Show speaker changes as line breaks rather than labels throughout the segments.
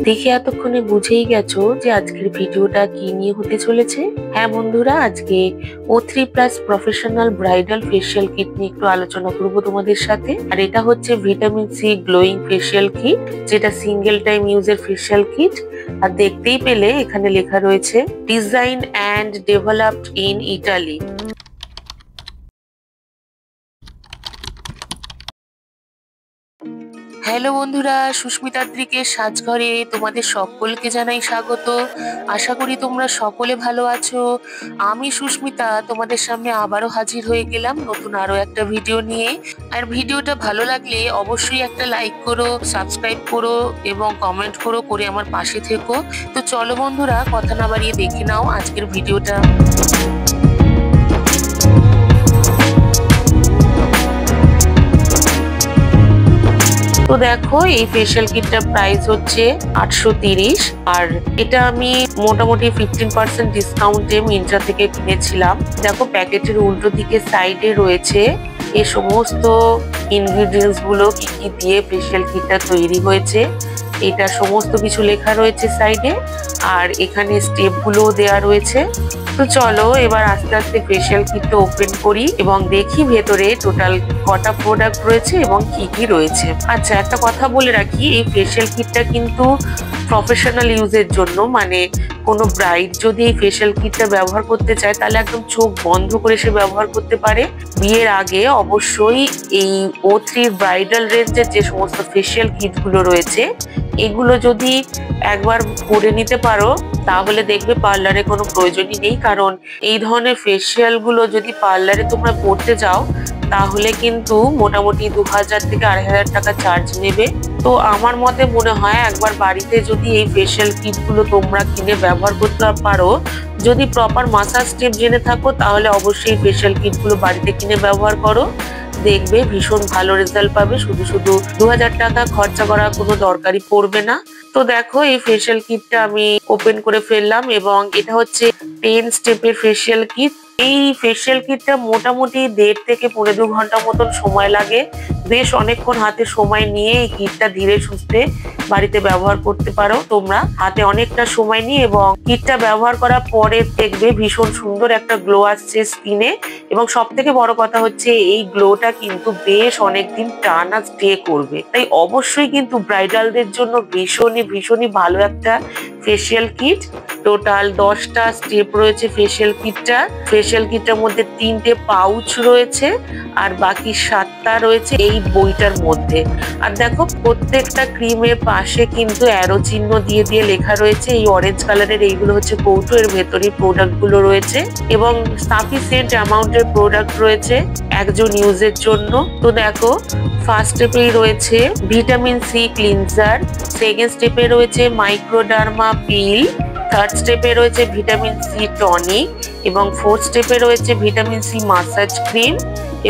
দেখে এতক্ষণে বুঝেই গেছো যে আজকের ভিডিওটা কি নিয়ে হতে চলেছে। হ্যাঁ বন্ধুরা, আজকে O3+ professional bridal facial kit নিয়ে একটু আলোচনা করব তোমাদের সাথে। আর এটা হচ্ছে vitamin C glowing facial kit, যেটা সিঙ্গেল টাইম ইউজের ফেসিয়াল কিট। আর দেখতেই পেলে এখানে লেখা রয়েছে design and developed in Italy. Hello বন্ধুরা, সুস্মিতাদ্রিকে সাজঘরে তোমাদের সকলকে জানাই স্বাগত। আশা করি তোমরা সকলে ভালো আছো। আমি সুস্মিতা তোমাদের সামনে আবারও হাজির হয়ে গেলাম নতুন আরো একটা ভিডিও নিয়ে। আর ভিডিওটা ভালো লাগলে অবশ্যই একটা লাইক করো, সাবস্ক্রাইব করো এবং কমেন্ট করে আমার পাশে থেকো। তো চলো বন্ধুরা, কথা না বাড়িয়ে দেখে নাও আজকের ভিডিওটা। তো দেখো, এই ফেসিয়াল কিটটার প্রাইস হচ্ছে 830। আর এটা আমি মোটামুটি 15% ডিসকাউন্টে মিন্ত্রা থেকে কিনেছিলাম। দেখো, প্যাকেটের উল্টো দিকে সাইডে রয়েছে এই সমস্ত ইনগ্রিডিয়েন্টস গুলো কি কি দিয়ে ফেসিয়াল কিটটা তৈরি হয়েছে, এটা সমস্ত কিছু লেখা রয়েছে সাইডে। আর এখানে স্টেপ গুলো দেওয়া রয়েছে। তো চলো এবার আস্তে আস্তে ফেসিয়াল কিটটা ওপেন করি এবং দেখি ভেতরে টোটাল কটা প্রোডাক্ট রয়েছে এবং কি কি রয়েছে। আচ্ছা, একটা কথা বলে রাখি, এই ফেসিয়াল কিটটা কিন্তু প্রফেশনাল ইউজের জন্য, মানে কোনো ব্রাইড যদি এই ফেসিয়াল কিটটা ব্যবহার করতে চায় তাহলে একদম চোখ বন্ধ করে সে ব্যবহার করতে পারে। বিয়ের আগে অবশ্যই এই O3 ব্রাইডাল রেঞ্জের যে সমস্ত ফেসিয়াল কিট গুলো রয়েছে এগুলো যদি একবার করে নিতে পারো তাহলে দেখবে পার্লারে কোনো প্রয়োজনই নেই। কারণ এই ধরনের ফেসিয়াল গুলো যদি পার্লারে তোমরা করতে যাও তাহলে কিন্তু মোটামুটি 2000 থেকে 2500 টাকা চার্জ নেবে। তো আমার মতে মনে হয় একবার বাড়িতে যদি এই ফেসিয়াল কিট গুলো তোমরা কিনে ব্যবহার করতে পারো, যদি প্রপার মাসাজ স্টেপ জেনে থাকো তাহলে অবশ্যই ফেসিয়াল কিট গুলো বাড়িতে কিনে ব্যবহার করো, দেখবে ভীষণ ভালো রেজাল্ট পাবে। শুধু 2000 টাকা খরচা করার কোনো দরকারই পড়বে না। তো দেখো, এই ফেসিয়াল কিটটা আমি ওপেন করে ফেললাম এবং এটা হচ্ছে 10 স্টেপের ফেসিয়াল কিট। এই ফেসিয়াল কিটটা মোটামুটি 1.5 থেকে 2.5 ঘন্টা মতন সময় লাগে। বেশ অনেকক্ষণ হাতে সময় নিয়ে এই কিটটা ধীরে সুস্থে বাড়িতে ব্যবহার করতে পারো তোমরা, হাতে অনেকটা সময় নিয়ে। এবং কিটটা ব্যবহার করার পরে দেখবে ভীষণ সুন্দর একটা গ্লো আসছে স্কিনে। এবং সব থেকে বড় কথা হচ্ছে এই গ্লোটা কিন্তু বেশ অনেকদিন টানা স্টে করবে। তাই অবশ্যই কিন্তু ব্রাইডালদের জন্য ভীষণই ভালো একটা ফেসিয়াল কিট। টোটাল 10টা স্টেপ রয়েছে ফেসিয়াল কিটটার মধ্যে 3টে পাউচ রয়েছে আর বাকি 7টা রয়েছে এই বইটার মধ্যে। আর দেখো, প্রত্যেকটা ক্রিমের পাশে কিন্তু অ্যারো চিহ্ন দিয়ে লেখা রয়েছে। এই অরেঞ্জ কালারের এইগুলো হচ্ছে কৌটো, এর ভেতরে প্রোডাক্ট গুলো রয়েছে এবং সাফিসিয়েন্ট অ্যামাউন্টের প্রোডাক্ট রয়েছে একজন ইউজের জন্য। তো দেখো, ফার্স্ট স্টেপেই রয়েছে ভিটামিন সি ক্লিনজার, সেকেন্ড স্টেপে রয়েছে মাইক্রোডার্মা পিল, থার্ড স্টেপে রয়েছে ভিটামিন সি টনিক এবং ফোর্থ স্টেপে রয়েছে ভিটামিন সি মাসাজ ক্রিম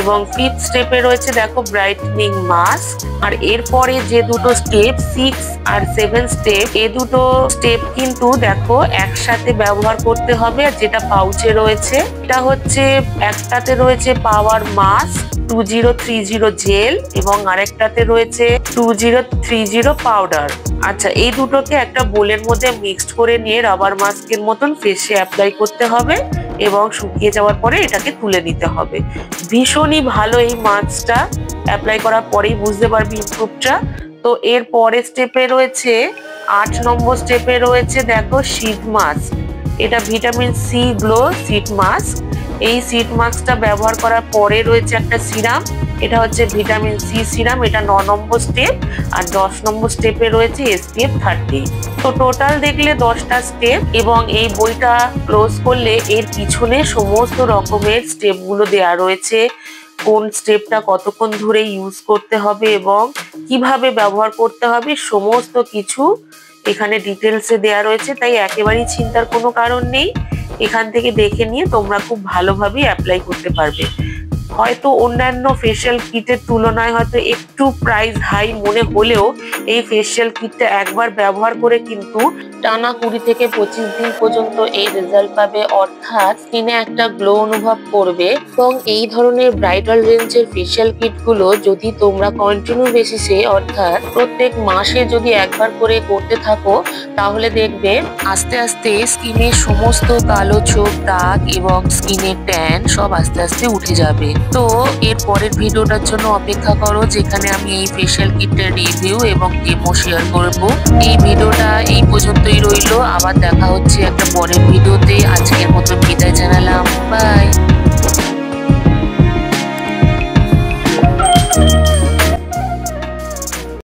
এবং ফিফথ স্টেপে রয়েছে দেখো ব্রাইটনিং মাস্ক। আর এরপরে যে দুটো স্টেপ 6 আর 7 স্টেপ, এই দুটো স্টেপ কিন্তু দেখো একসাথে ব্যবহার করতে হবে। আর যেটা পাউচে রয়েছে এটা হচ্ছে, একটাতে রয়েছে পাওয়ার মাস্ক 2030 জেল এবং আরেকটাতে রয়েছে 2030 পাউডার। আচ্ছা, এই দুটোকে একটা বোলের মধ্যে মিক্সড করে নিয়ে রাবার মাস্কের মতন ফেসে অ্যাপ্লাই করতে হবে এবং শুকিয়ে যাওয়ার পরে এটাকে তুলে নিতে হবে। ভীষণই ভালো এই মাস্কটা, অ্যাপ্লাই করার পরেই বুঝতে পারবি ইমপ্রুভটা। তো এর পরের স্টেপে রয়েছে 8 নম্বর স্টেপে রয়েছে দেখো শীট মাস্ক। এটা vitamin C glow sheet mask. এই শীট মাস্কটা ব্যবহার করার পরে রয়েছে একটা সিরাম, এটা হচ্ছে ভিটামিন সি সিরাম, এটা 9 নম্বর স্টেপ। আর 10 নম্বর স্টেপে রয়েছে SPF 30। তো টোটাল দেখলে 10টা স্টেপ এবং এই বইটা ক্লোজ করলে এর পিছনে সমস্ত রকমের স্টেপ গুলো দেওয়া রয়েছে, কোন স্টেপটা কতক্ষণ ধরে ইউজ করতে হবে এবং কিভাবে ব্যবহার করতে হবে সমস্ত কিছু এখানে ডিটেলসে দেওয়া রয়েছে। তাই একেবারেই চিন্তার কোনো কারণ নেই, এখান থেকে দেখে নিয়ে তোমরা খুব ভালোভাবে অ্যাপ্লাই করতে পারবে। হয়তো অন্যান্য ফেসিয়াল কিটের তুলনায় হয়তো একটু প্রাইস হাই মনে হলেও এই ফেসিয়াল কিটটা একবার ব্যবহার করে কিন্তু টানা 20 থেকে 25 দিন পর্যন্ত এই রেজাল্ট পাবে, অর্থাৎ স্কিনে একটা গ্লো অনুভব করবে। এবং এই ধরনের ব্রাইডাল রেঞ্জের ফেসিয়াল কিট গুলো যদি তোমরা কন্টিনিউ বেসিসে অর্থাৎ প্রত্যেক মাসে যদি একবার করে করতে থাকো, তাহলে দেখবে আস্তে আস্তে স্কিনের সমস্ত কালো ছোপ, দাগ এবং স্কিনের ট্যান সব আস্তে আস্তে উঠে যাবে। তো এর পরের ভিডিওটার জন্য অপেক্ষা করো, যেখানে আমি এই ফেসিয়াল কিটের রিভিউ এবং ডেমো শেয়ার করব। এই ভিডিওটা এই পর্যন্তই রইলো, আবার দেখা হচ্ছে একটা পরের ভিডিওতে। আজকের মতো